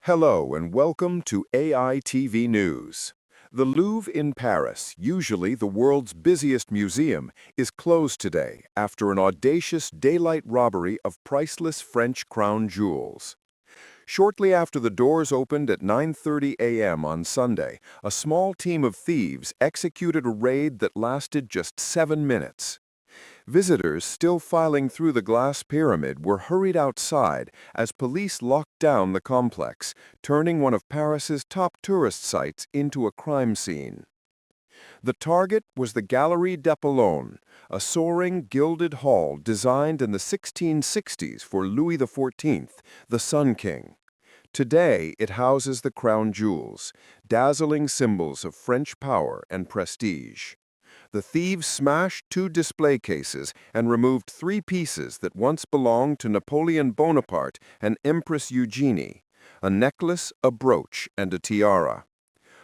Hello and welcome to AI TV News. The Louvre in Paris, usually the world's busiest museum, is closed today after an audacious daylight robbery of priceless French crown jewels. Shortly after the doors opened at 9:30 a.m. on Sunday, a small team of thieves executed a raid that lasted just 7 minutes. Visitors still filing through the glass pyramid were hurried outside as police locked down the complex, turning one of Paris's top tourist sites into a crime scene. The target was the Galerie d'Apollon, a soaring, gilded hall designed in the 1660s for Louis XIV, the Sun King. Today, it houses the crown jewels, dazzling symbols of French power and prestige. The thieves smashed 2 display cases and removed 3 pieces that once belonged to Napoleon Bonaparte and Empress Eugenie, a necklace, a brooch, and a tiara.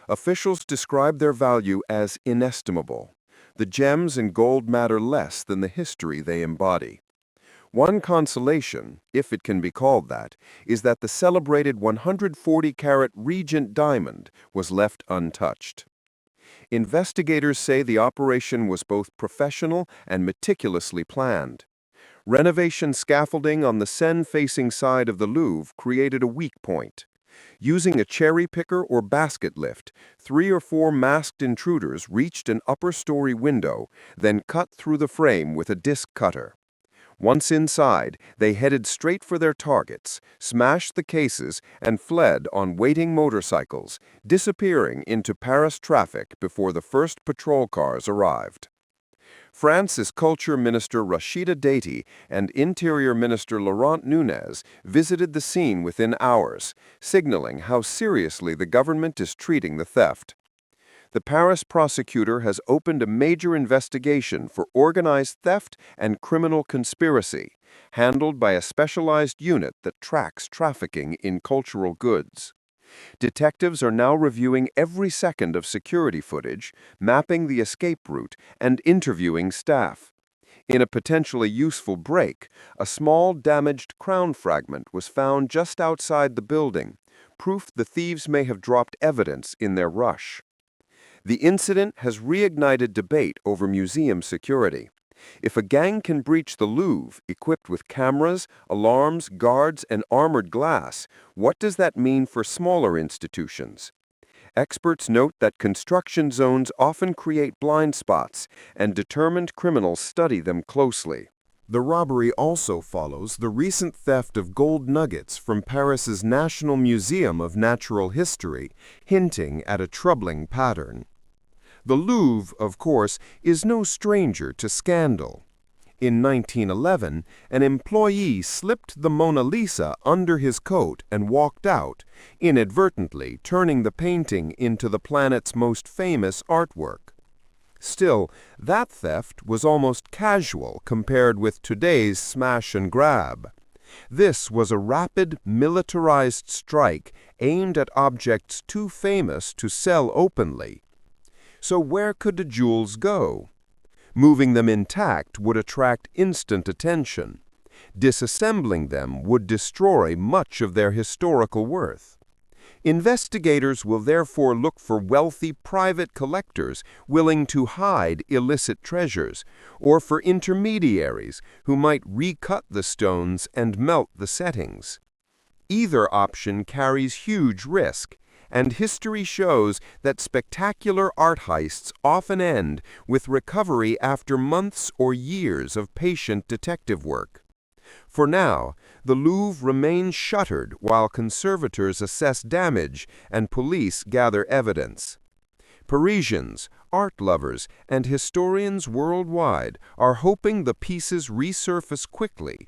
Officials describe their value as inestimable. The gems and gold matter less than the history they embody. One consolation, if it can be called that, is that the celebrated 140-carat Regent diamond was left untouched. Investigators say the operation was both professional and meticulously planned. Renovation scaffolding on the Seine-facing side of the Louvre created a weak point. Using a cherry picker or basket lift, 3 or 4 masked intruders reached an upper-story window, then cut through the frame with a disc cutter. Once inside, they headed straight for their targets, smashed the cases, and fled on waiting motorcycles, disappearing into Paris traffic before the first patrol cars arrived. France's Culture Minister Rachida Dati and Interior Minister Laurent Nunez visited the scene within hours, signaling how seriously the government is treating the theft. The Paris prosecutor has opened a major investigation for organized theft and criminal conspiracy, handled by a specialized unit that tracks trafficking in cultural goods. Detectives are now reviewing every second of security footage, mapping the escape route, and interviewing staff. In a potentially useful break, a small damaged crown fragment was found just outside the building, proof the thieves may have dropped evidence in their rush. The incident has reignited debate over museum security. If a gang can breach the Louvre equipped with cameras, alarms, guards, and armored glass, what does that mean for smaller institutions? Experts note that construction zones often create blind spots, and determined criminals study them closely. The robbery also follows the recent theft of gold nuggets from Paris's National Museum of Natural History, hinting at a troubling pattern. The Louvre, of course, is no stranger to scandal. In 1911, an employee slipped the Mona Lisa under his coat and walked out, inadvertently turning the painting into the planet's most famous artwork. Still, that theft was almost casual compared with today's smash and grab. This was a rapid, militarized strike aimed at objects too famous to sell openly. So where could the jewels go? Moving them intact would attract instant attention. Disassembling them would destroy much of their historical worth. Investigators will therefore look for wealthy private collectors willing to hide illicit treasures, or for intermediaries who might recut the stones and melt the settings. Either option carries huge risk, and history shows that spectacular art heists often end with recovery after months or years of patient detective work. For now, the Louvre remains shuttered while conservators assess damage and police gather evidence. Parisians, art lovers, and historians worldwide are hoping the pieces resurface quickly,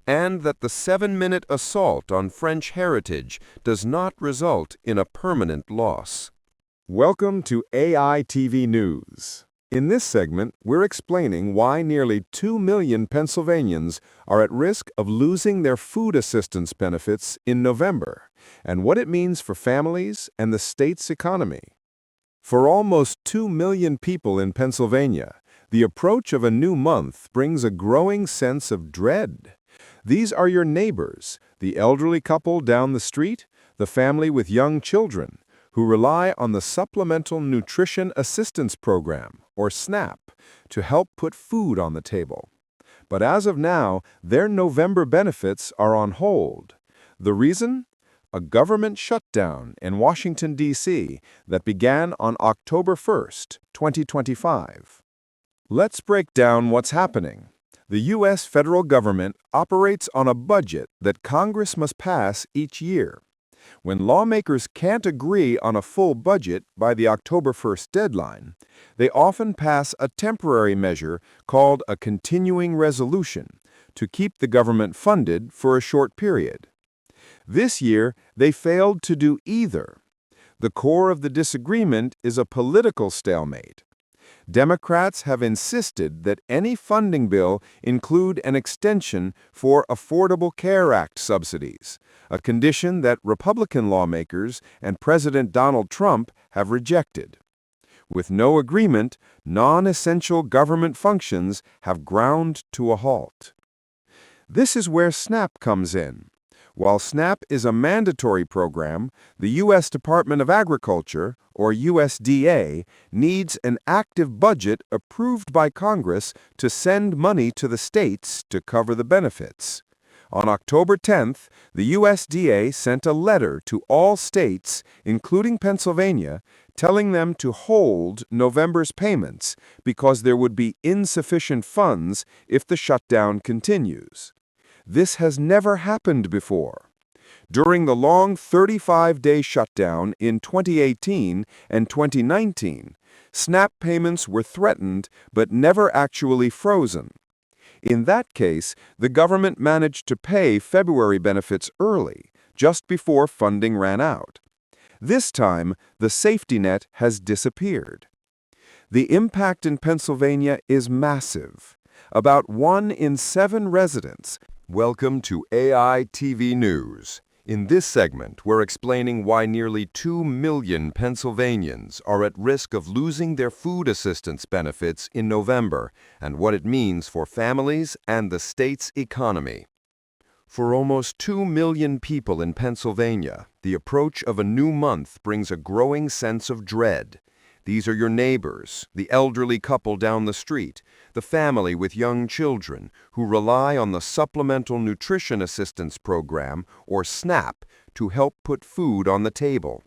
and that the 7-minute assault on French heritage does not result in a permanent loss. Welcome to AI TV News. In this segment, we're explaining why nearly 2 million Pennsylvanians are at risk of losing their food assistance benefits in November, and what it means for families and the state's economy. For almost 2 million people in Pennsylvania, the approach of a new month brings a growing sense of dread. These are your neighbors, the elderly couple down the street, the family with young children, who rely on the Supplemental Nutrition Assistance Program, or SNAP, to help put food on the table. But as of now, their November benefits are on hold. The reason? A government shutdown in Washington, D.C. that began on October 1st, 2025. Let's break down what's happening. The U.S. federal government operates on a budget that Congress must pass each year. When lawmakers can't agree on a full budget by the October 1st deadline, they often pass a temporary measure called a continuing resolution to keep the government funded for a short period. This year, they failed to do either. The core of the disagreement is a political stalemate. Democrats have insisted that any funding bill include an extension for Affordable Care Act subsidies, a condition that Republican lawmakers and President Donald Trump have rejected. With no agreement, non-essential government functions have ground to a halt. This is where SNAP comes in. While SNAP is a mandatory program, the U.S. Department of Agriculture, or USDA, needs an active budget approved by Congress to send money to the states to cover the benefits. On October 10th, the USDA sent a letter to all states, including Pennsylvania, telling them to hold November's payments because there would be insufficient funds if the shutdown continues. This has never happened before. During the long 35-day shutdown in 2018 and 2019, SNAP payments were threatened but never actually frozen. In that case, the government managed to pay February benefits early, just before funding ran out. This time, the safety net has disappeared. The impact in Pennsylvania is massive. About 1 in 7 residents. Welcome to AI TV News. In this segment, we're explaining why nearly 2 million Pennsylvanians are at risk of losing their food assistance benefits in November and what it means for families and the state's economy. For almost 2 million people in Pennsylvania, the approach of a new month brings a growing sense of dread. These are your neighbors, the elderly couple down the street, the family with young children who rely on the Supplemental Nutrition Assistance Program, or SNAP, to help put food on the table.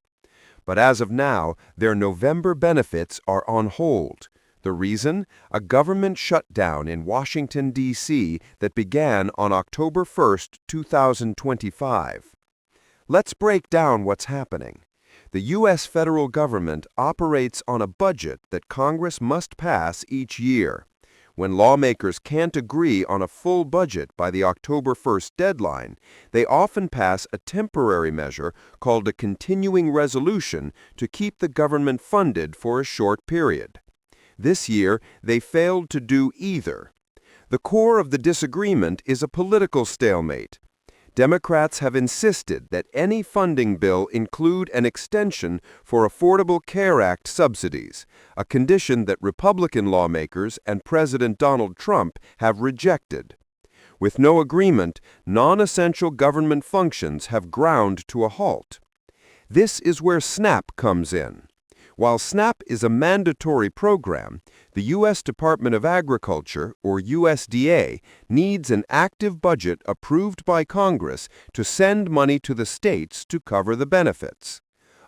But as of now, their November benefits are on hold. The reason? A government shutdown in Washington, D.C. that began on October 1st, 2025. Let's break down what's happening. The U.S. federal government operates on a budget that Congress must pass each year. When lawmakers can't agree on a full budget by the October 1st deadline, they often pass a temporary measure called a continuing resolution to keep the government funded for a short period. This year, they failed to do either. The core of the disagreement is a political stalemate. Democrats have insisted that any funding bill include an extension for Affordable Care Act subsidies, a condition that Republican lawmakers and President Donald Trump have rejected. With no agreement, non-essential government functions have ground to a halt. This is where SNAP comes in. While SNAP is a mandatory program, the U.S. Department of Agriculture, or USDA, needs an active budget approved by Congress to send money to the states to cover the benefits.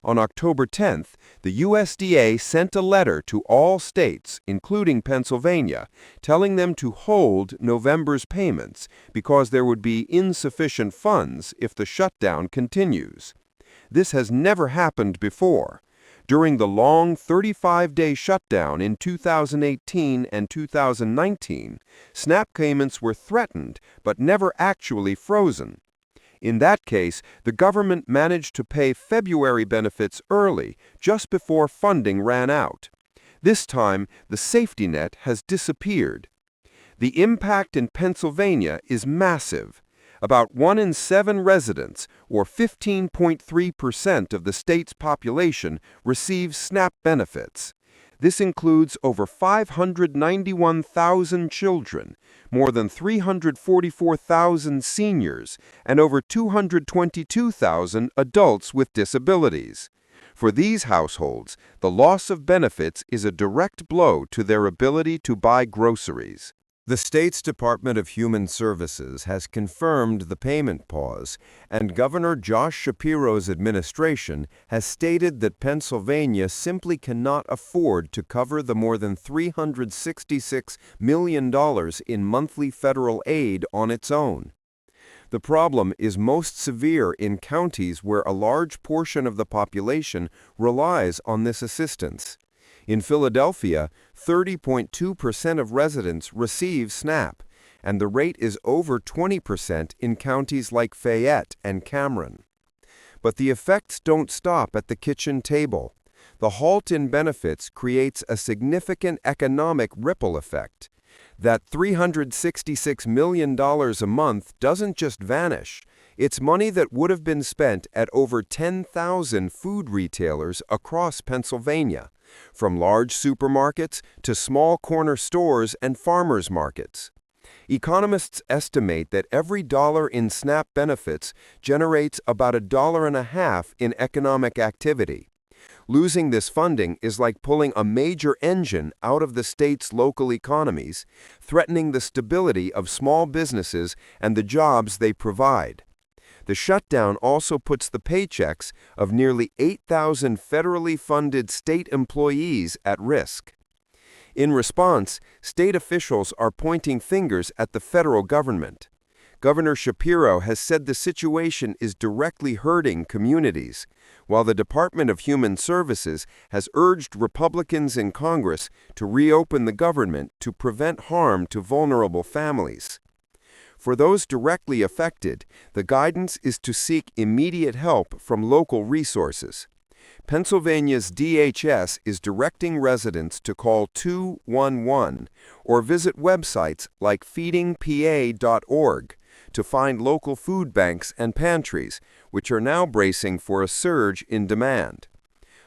On October 10th, the USDA sent a letter to all states, including Pennsylvania, telling them to hold November's payments because there would be insufficient funds if the shutdown continues. This has never happened before. During the long 35-day shutdown in 2018 and 2019, SNAP payments were threatened but never actually frozen. In that case, the government managed to pay February benefits early, just before funding ran out. This time, the safety net has disappeared. The impact in Pennsylvania is massive. About 1 in 7 residents, or 15.3% of the state's population, receives SNAP benefits. This includes over 591,000 children, more than 344,000 seniors, and over 222,000 adults with disabilities. For these households, the loss of benefits is a direct blow to their ability to buy groceries. The state's Department of Human Services has confirmed the payment pause, and Governor Josh Shapiro's administration has stated that Pennsylvania simply cannot afford to cover the more than $366 million in monthly federal aid on its own. The problem is most severe in counties where a large portion of the population relies on this assistance. In Philadelphia, 30.2% of residents receive SNAP, and the rate is over 20% in counties like Fayette and Cameron. But the effects don't stop at the kitchen table. The halt in benefits creates a significant economic ripple effect. That $366 million a month doesn't just vanish. It's money that would have been spent at over 10,000 food retailers across Pennsylvania, from large supermarkets to small corner stores and farmers markets. Economists estimate that every dollar in SNAP benefits generates about $1.50 in economic activity. Losing this funding is like pulling a major engine out of the state's local economies, threatening the stability of small businesses and the jobs they provide. The shutdown also puts the paychecks of nearly 8,000 federally funded state employees at risk. In response, state officials are pointing fingers at the federal government. Governor Shapiro has said the situation is directly hurting communities, while the Department of Human Services has urged Republicans in Congress to reopen the government to prevent harm to vulnerable families. For those directly affected, the guidance is to seek immediate help from local resources. Pennsylvania's DHS is directing residents to call 211 or visit websites like feedingpa.org to find local food banks and pantries, which are now bracing for a surge in demand.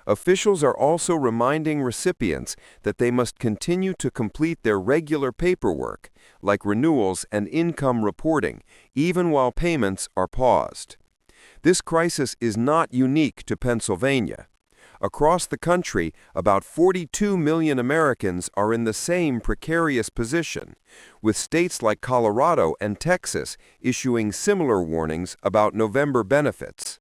Officials are also reminding recipients that they must continue to complete their regular paperwork, like renewals and income reporting, even while payments are paused. This crisis is not unique to Pennsylvania. Across the country, about 42 million Americans are in the same precarious position, with states like Colorado and Texas issuing similar warnings about November benefits.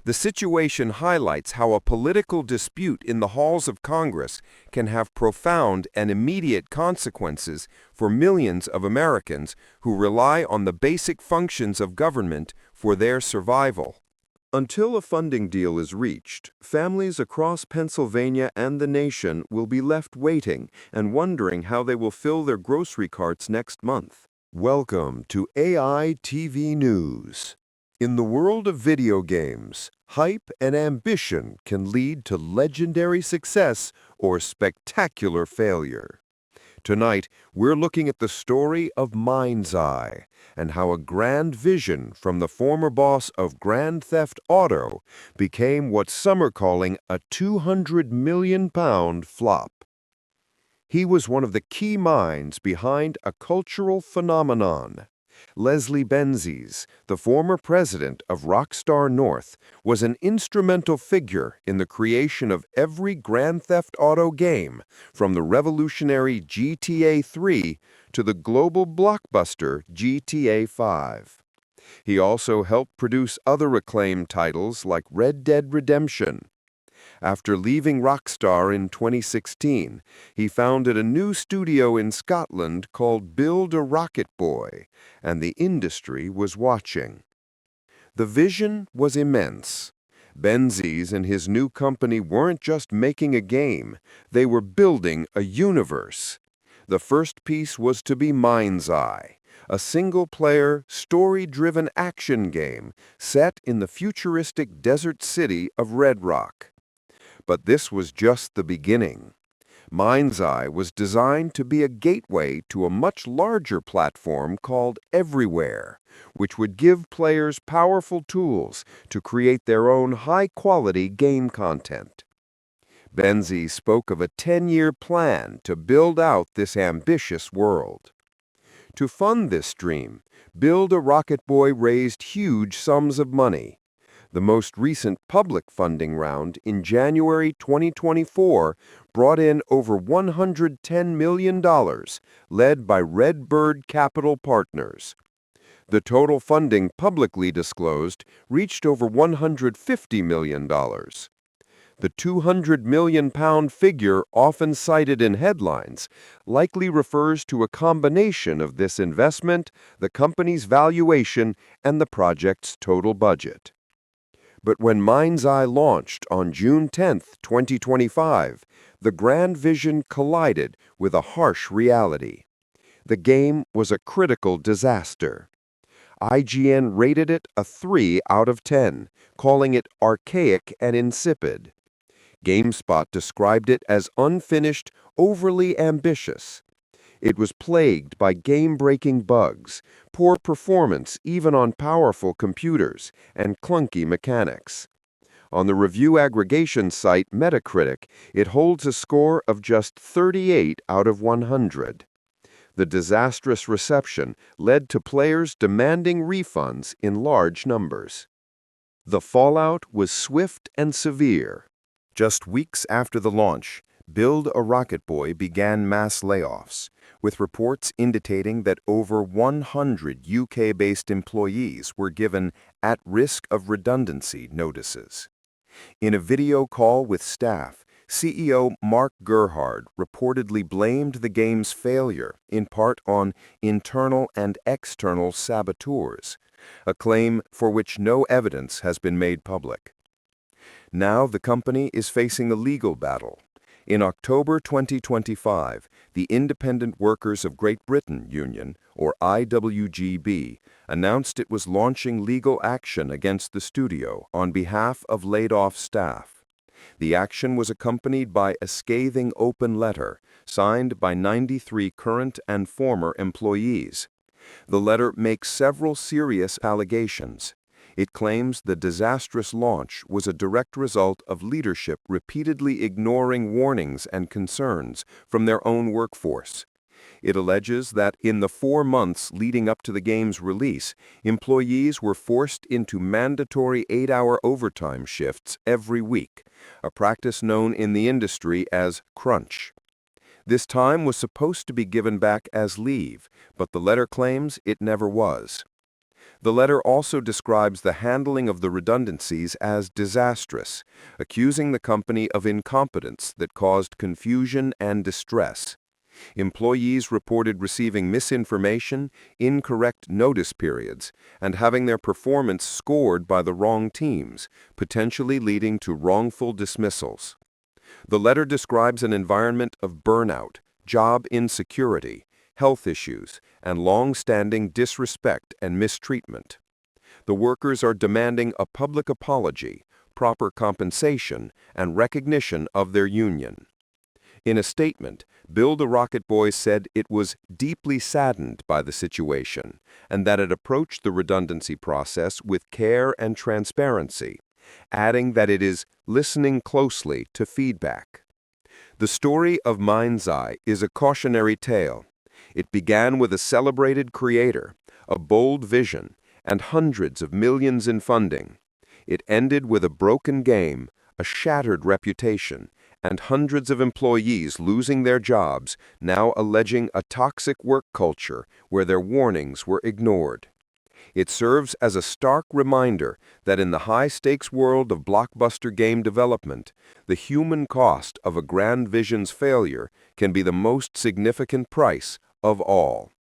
The situation highlights how a political dispute in the halls of Congress can have profound and immediate consequences for millions of Americans who rely on the basic functions of government for their survival. Until a funding deal is reached, families across Pennsylvania and the nation will be left waiting and wondering how they will fill their grocery carts next month. Welcome to AI TV News. In the world of video games, hype and ambition can lead to legendary success or spectacular failure. Tonight, we're looking at the story of MindsEye and how a grand vision from the former boss of Grand Theft Auto became what some are calling a £200 million flop. He was one of the key minds behind a cultural phenomenon. Leslie Benzies, the former president of Rockstar North, was an instrumental figure in the creation of every Grand Theft Auto game, from the revolutionary GTA 3 to the global blockbuster GTA 5. He also helped produce other acclaimed titles like Red Dead Redemption. After leaving Rockstar in 2016, he founded a new studio in Scotland called Build a Rocket Boy, and the industry was watching. The vision was immense. Benzies and his new company weren't just making a game, they were building a universe. The first piece was to be MindsEye, a single-player, story-driven action game set in the futuristic desert city of Red Rock. But this was just the beginning. MindsEye was designed to be a gateway to a much larger platform called Everywhere, which would give players powerful tools to create their own high-quality game content. MindsEye spoke of a 10-year plan to build out this ambitious world. To fund this dream, Build a Rocket Boy raised huge sums of money. The most recent public funding round in January 2024 brought in over $110 million, led by Redbird Capital Partners. The total funding publicly disclosed reached over $150 million. The £200 million figure often cited in headlines likely refers to a combination of this investment, the company's valuation, and the project's total budget. But when MindsEye launched on June 10, 2025, the grand vision collided with a harsh reality. The game was a critical disaster. IGN rated it a 3 out of 10, calling it archaic and insipid. GameSpot described it as unfinished, overly ambitious. It was plagued by game-breaking bugs, poor performance even on powerful computers, and clunky mechanics. On the review aggregation site Metacritic, it holds a score of just 38 out of 100. The disastrous reception led to players demanding refunds in large numbers. The fallout was swift and severe. Just weeks after the launch, Build a Rocket Boy began mass layoffs, with reports indicating that over 100 UK-based employees were given at risk of redundancy notices. In a video call with staff, CEO Mark Gerhard reportedly blamed the game's failure in part on internal and external saboteurs, a claim for which no evidence has been made public. Now the company is facing a legal battle. In October 2025, the Independent Workers of Great Britain Union, or IWGB, announced it was launching legal action against the studio on behalf of laid-off staff. The action was accompanied by a scathing open letter signed by 93 current and former employees. The letter makes several serious allegations. It claims the disastrous launch was a direct result of leadership repeatedly ignoring warnings and concerns from their own workforce. It alleges that in the 4 months leading up to the game's release, employees were forced into mandatory 8-hour overtime shifts every week, a practice known in the industry as crunch. This time was supposed to be given back as leave, but the letter claims it never was. The letter also describes the handling of the redundancies as disastrous, accusing the company of incompetence that caused confusion and distress. Employees reported receiving misinformation, incorrect notice periods, and having their performance scored by the wrong teams, potentially leading to wrongful dismissals. The letter describes an environment of burnout, job insecurity, health issues, and long-standing disrespect and mistreatment. The workers are demanding a public apology, proper compensation, and recognition of their union. In a statement, Build a Rocket Boy said it was deeply saddened by the situation and that it approached the redundancy process with care and transparency, adding that it is listening closely to feedback. The story of MindsEye is a cautionary tale. It began with a celebrated creator, a bold vision, and hundreds of millions in funding. It ended with a broken game, a shattered reputation, and hundreds of employees losing their jobs, now alleging a toxic work culture where their warnings were ignored. It serves as a stark reminder that in the high-stakes world of blockbuster game development, the human cost of a grand vision's failure can be the most significant price of all.